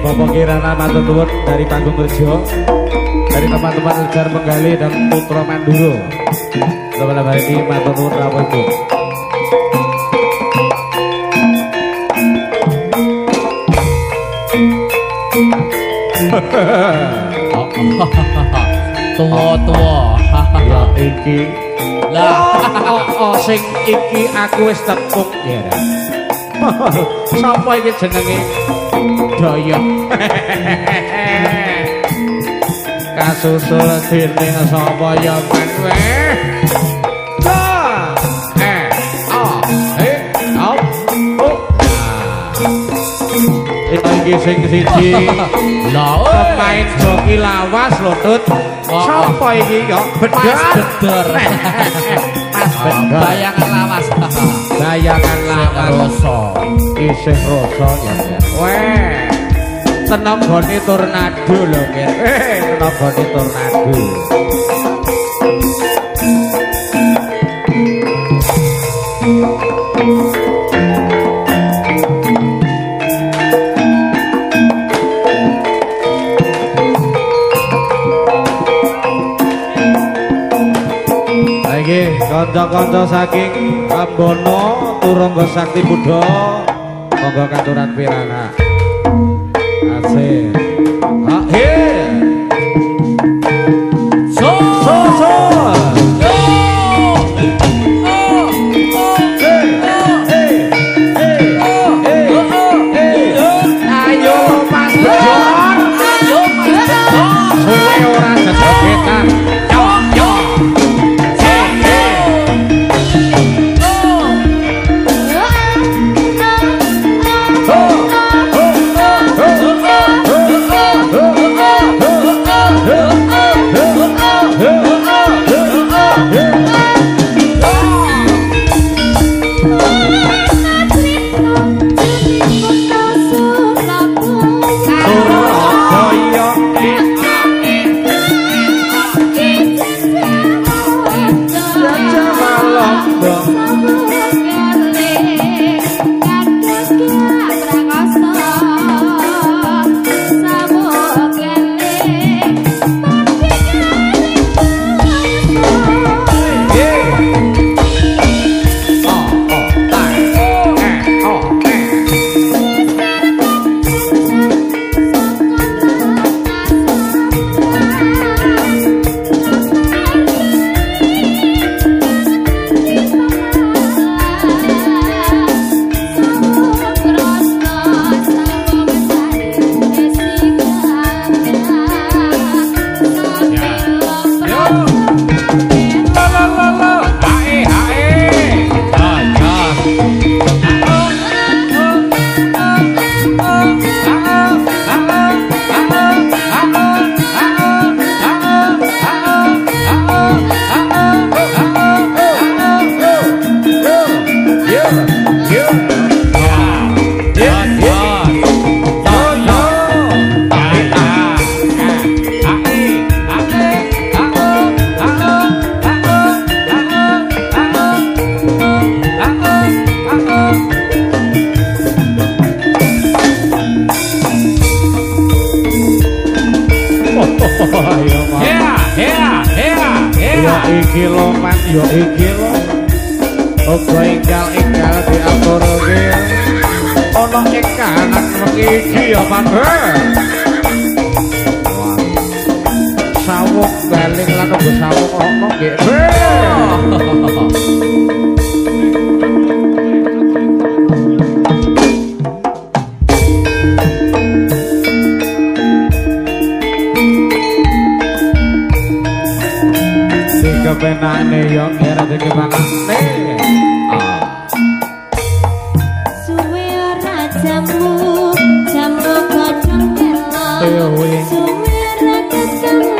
Bapak Kirana matur nuwun dari Panggung Rejo, dari teman-teman Lejar Penggali dan Putra Manduro. Selamat hari ini matur nuwun rawuhipun. Tua-tua. Ya iki. Lah, sing iki aku wis tepuk ya. Sapa iki jenenge? Daya kasusul dening sapa ya men weh iki sing siji lha pemain joki lawas lho sapa iki ya bedar Mas bedar bayangan lawas bayangan lawas rasa isih rasa ya weh tenagane tornado lho Mir tenagane tornado kanca-kanca saking Rambono Turangga Sakti Buddha monggo katuran pirana asih ayo Mas Bejon ayo Mas Bejon suwe ora sejogetan iki lho man yo iki lho ogo enggal-enggal diaturke ana ing kahanan iki ya man sawuk baling lan uga sawuk ana nggih kepenane yo kira iki panane suwe ora jamu godhong telo suwe ora ketemu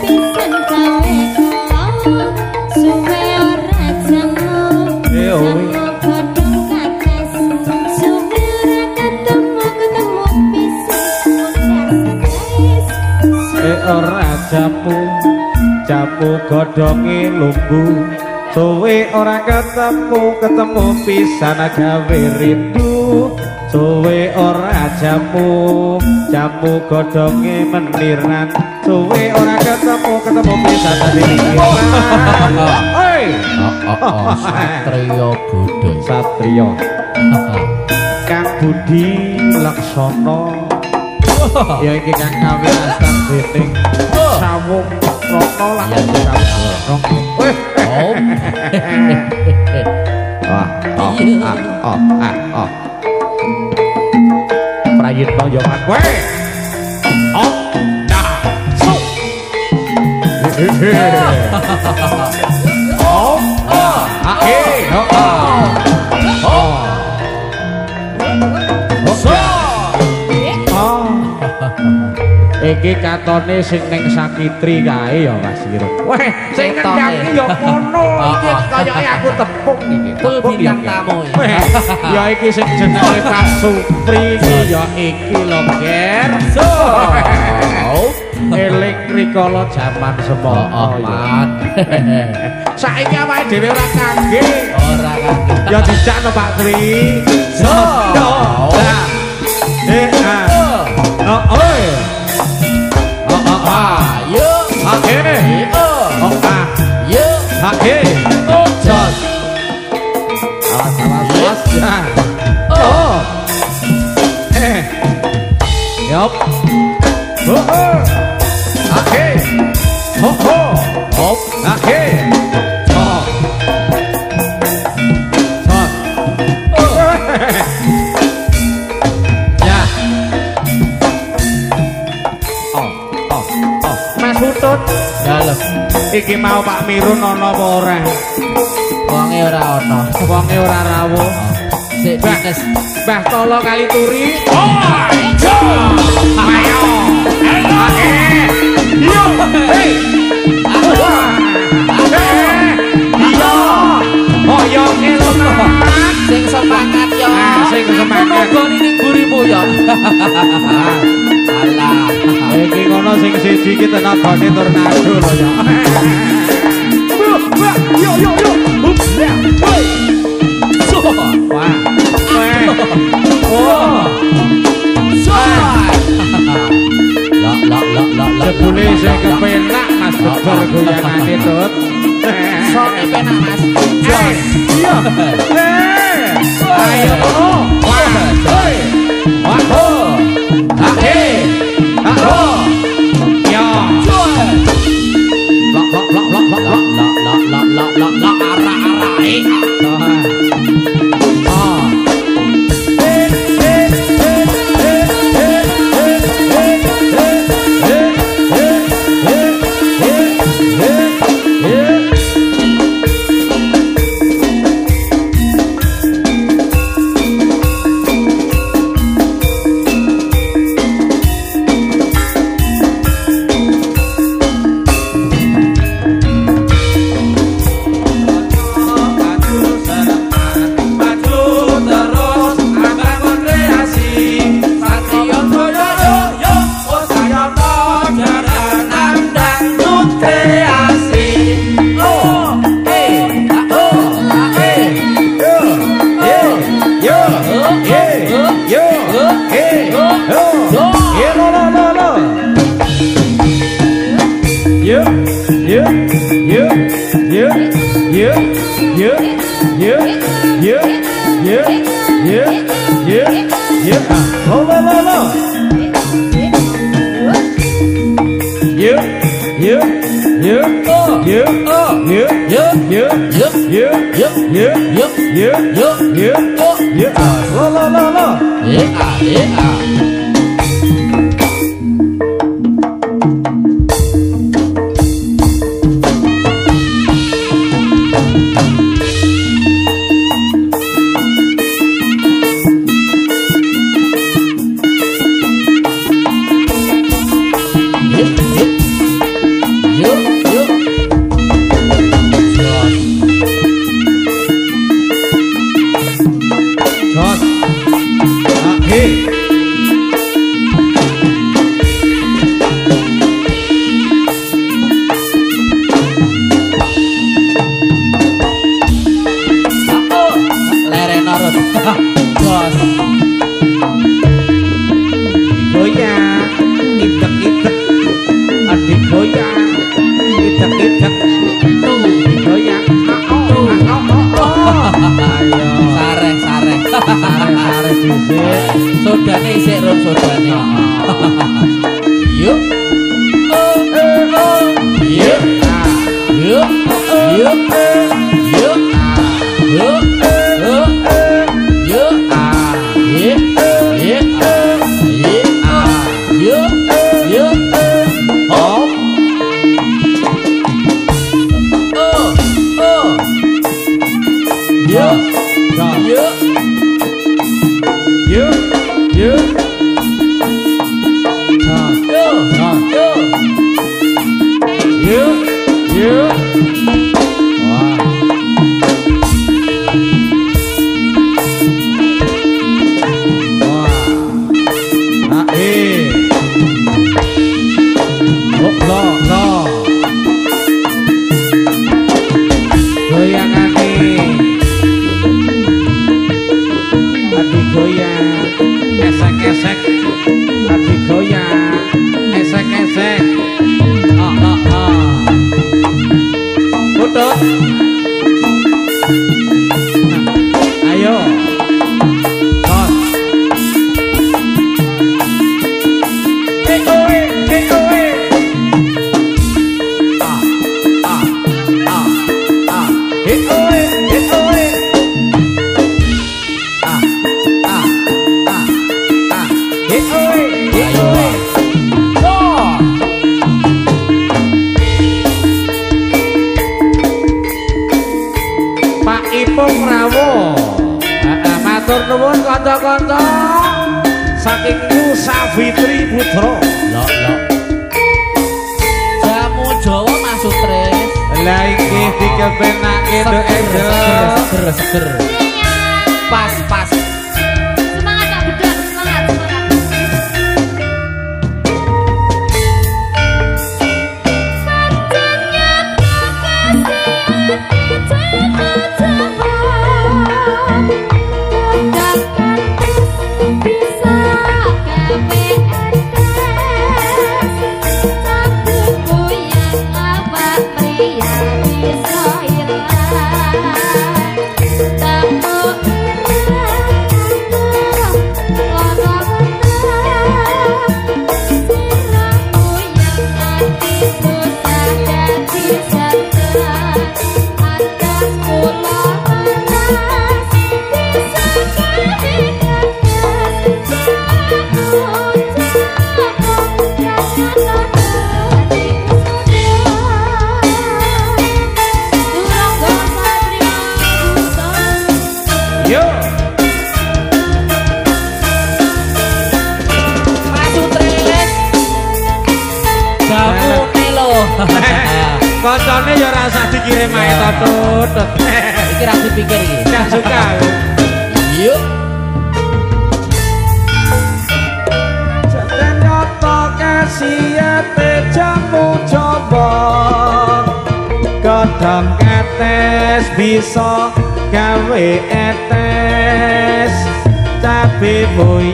pisan kae suwe ora jamu godhong kates suwe ora ketemu pisan ora jamu jamu godhonge lumbu suwe ora ketemu pisan gawe rindu suwe ora jamu jamu godhonge meniran suwe ora ketemu pisan pikiran oi Satrio Budoy Satrio Kang Budi Laksana ya iki kang kawilasan dening Sawung Rata lan Sawung Prayitna yo kowe iki katone sing ning Sakitri kae ya Mas Irung. Weh, sing ngendhangi ya ngono iki kayake aku tepung iki. Tepung bintang tamu. Ya iki sing jenenge Pak Supri ya iki lho, Ger. Eling rikala jaman semono. Saiki awake dhewe ora kangge. Ora kangge. Ya dijakno Pak Tri. Oi. Yo, Hake, yo, hake, jos. Awas, ya. Oh, yop. Hake, hop, hake, hop. Ya. Mas Utut, dalem. iki mau Pak Mirun ana apa ora? Wonge ora ana. Wonge ora rawuh. Sik bines. Mbah Tolo kali turi. Oh, ayo. Yo, hey. Yo. Oh, yo semangat. Sing semangat yo. Sing semangat. Muga ning gurimu yo. Alah. Iki ngono sing siji iki tenagane tornado lho ya. Yo. Ya. Woi. Wah. Oh. Jebule sing kepenak Mas Beber goyangane Tut. Soke penak Mas. Iya. Ayo. Wah. Hoi. Wah. Hake. Hako. Yo. Lok arah-arahe. sodane isik ron sodane. Yuk. Yuk. Yuk. Yuk. Yuk. Yuk. Kanca-kanca saking Savitri Putra. Lho. Jamu Jawa masuk tres. Lah iki dikepenake nduk seger. Pas. Semangat Kak Bedon, semangat. Koncone ya ora usah dikirim ae to, Tut. Iki ra dipikir iki. Gak suka. Yuk. Jangan nyoto kasiate jamu coba. Godhong etes bisa gawe etes. Tapi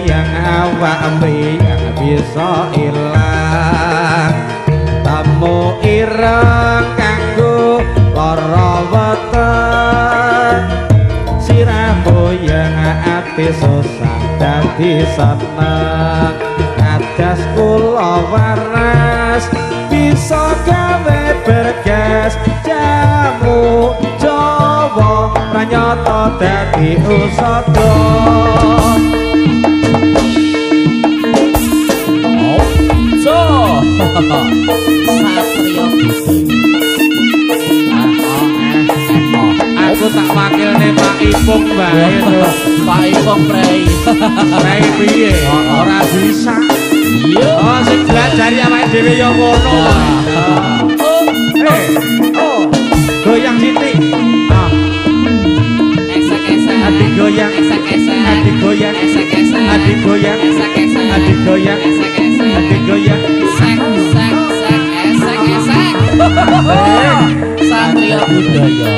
yang awak yang bisa ilang. Tamu ireng kanggo lara weteng sirahmu yang ati susah dadi seneng adas kula waras bisa gawe bergas jamu Jawa pranyata dadi usada. Satrio Aku tak wakilne Pak Ipung bae to. Pak Ipung prei. Prei piye? Ora bisa. Iya. Oh, sing diajari awake dhewe ya ngono. Goyang sithik. Esek-esek. Adik goyang. Esek-esek. Adik goyang. Esek-esek. Adik goyang. Esek-esek. Adik goyang. Esek-esek. Adik goyang. Sek. Esek-esek. Satrio budaya.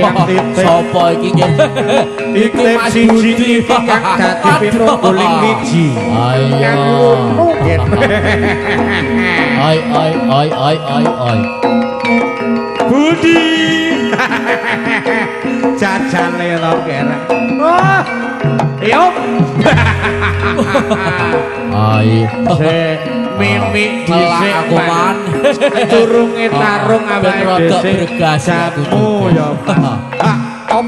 yang titip sapa iki nggih titip siji kang dadi pitungguling wiji ayo ai Budi jajale to kere oh yo ai mimik dhisik aku man turunge tarung awake dhewe jatmu ya op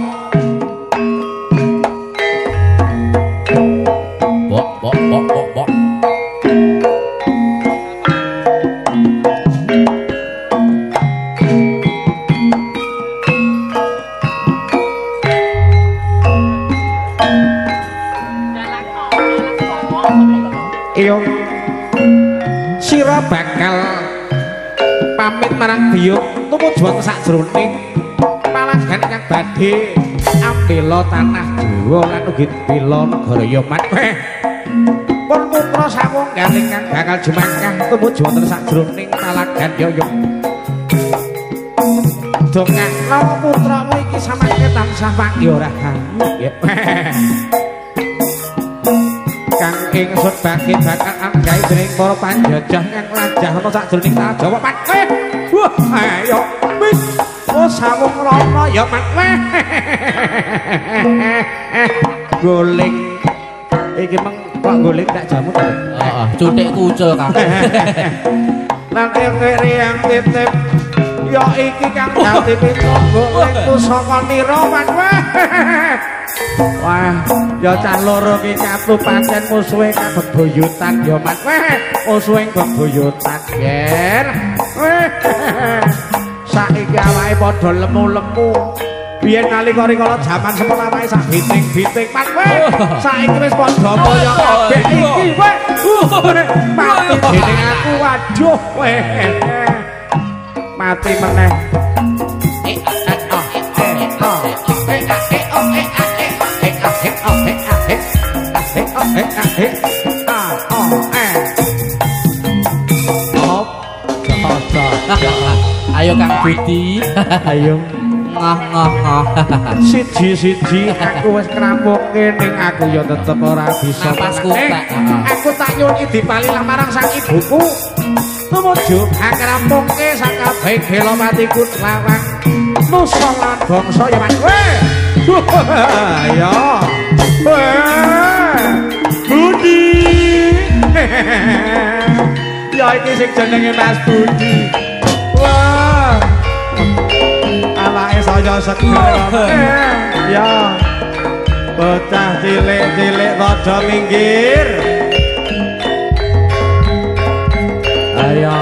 bok iyo sira bakal pamit marang biyung tumuju sajroning palagan kang badhe ambela tanah Jawa lan ugi bela negara Yaman pun putra sawunggaling kang bakal jumangkah tumuju wonten sajroning palagan Yoyo dongakno putramu iki samangke tansah panggiha rahayu kang ingsun bakit bakal anggahe dening para panjajah kang lajah ana sajroning tanah Jawa Patwe. Wah, ayo wis sawung rono ya Patwe. Goling iki meng kok goling tak jamu to. Heeh, cuthik kucul Kang. Lan yang titip ya iki kang dadi pitungguling pusaka nira Patwe. Wah, ya cah loro ki katu pancen musuhe kabebuyutan ya Mat. Weh, musuhe bebuyutan yen. Weh. Saiki awake padha lemu-lemu. Biyen nalika rikala jaman semono awake sak biting-biting Mat. Weh, saiki wis padha kaya kabeh iki. Weh. Mati dening aku waduh. Weh. Mati meneh. Ayo Kang Budi, ayo ngah. Siji-siji aku wis krampunge ning aku ya tetep ora bisa. Napasku tak. Aku tak nyuwun dipali marang sang ibuku. Tumuju akrampungke sakabeh gelomatiku lawang nusa lan bangsa ya Mas. Weh. Ayo. Budi. Ya iki sing jenenge Mas Budi. Wah. Awake saya seger. Ya. Bocah cilik-cilik rada minggir. Ayo.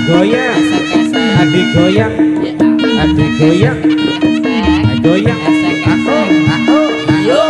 Goyang, adi goyang, goyang, yo,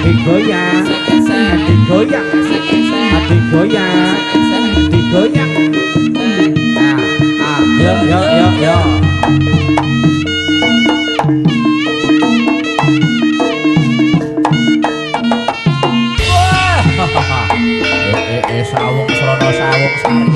digoyang, digoyang, digoyang, digoyang. Yo yo yo yo. Sawung srono sawung sari.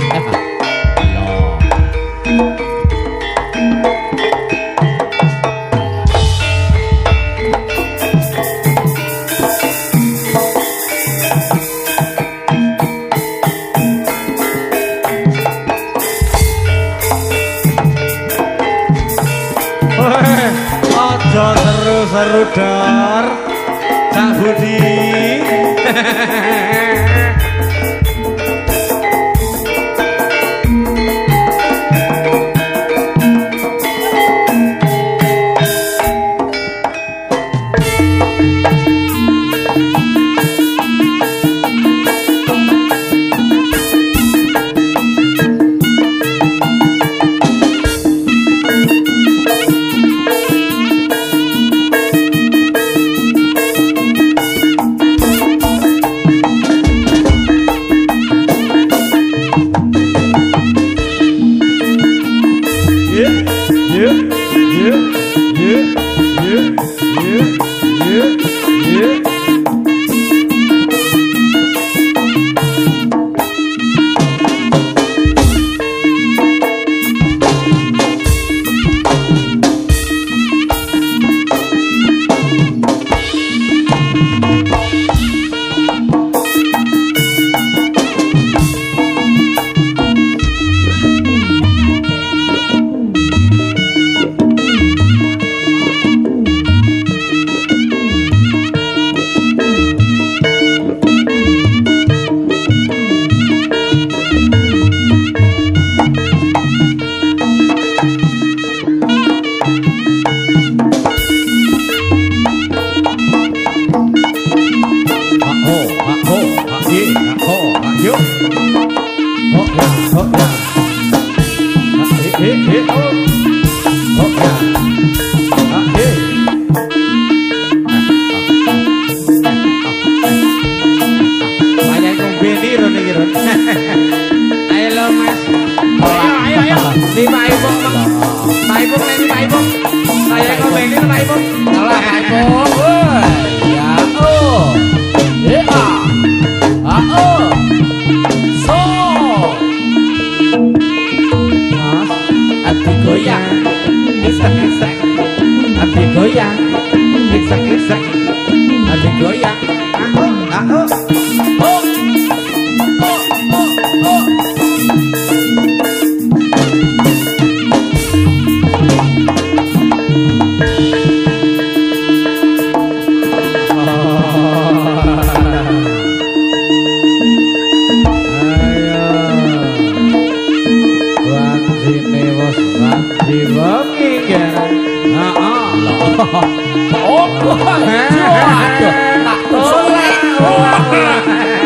Aja seru-seru dor, Cak Budi.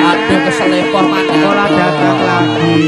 Aduh keselepor mana ora datang lagi.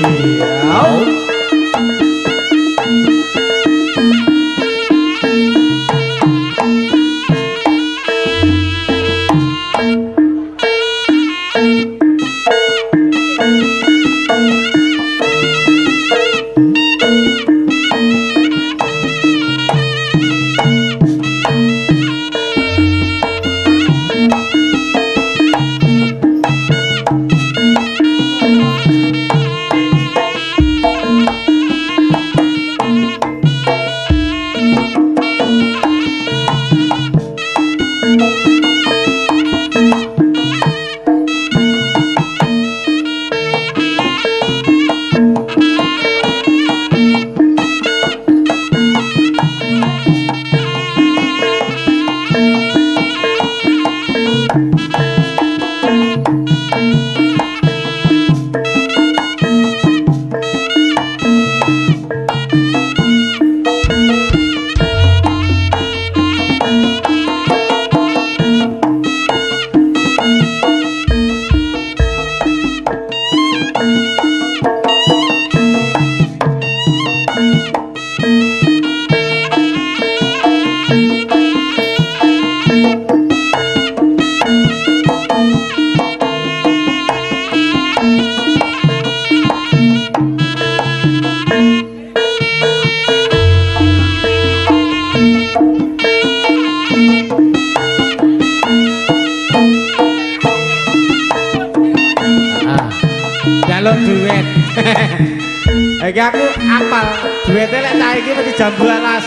Iki aku apal duwete lek cah iki mesti jambu alas.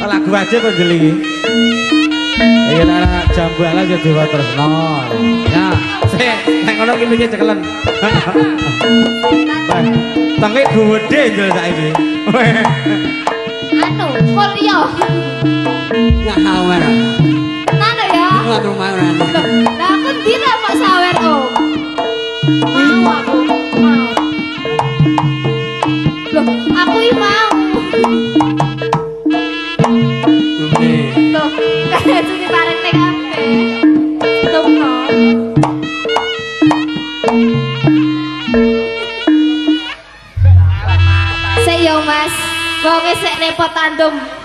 Lagu aja penjeli iki. Iki nek jambu alas ya Dewa Tresna. Ya, sik nek ngono ki mikir cekelen. Tangke gede njel saiki. Anu, Korea. Enggak sawer. Tenan ya. Enggak rumah ora. Lah aku dira mak sawer Om. Mau aku, mau. Loh, aku iki mau. Loh, kayak itu dipareng nek kabeh. Tunggu. Sik yo Mas, wong sik repot tandem.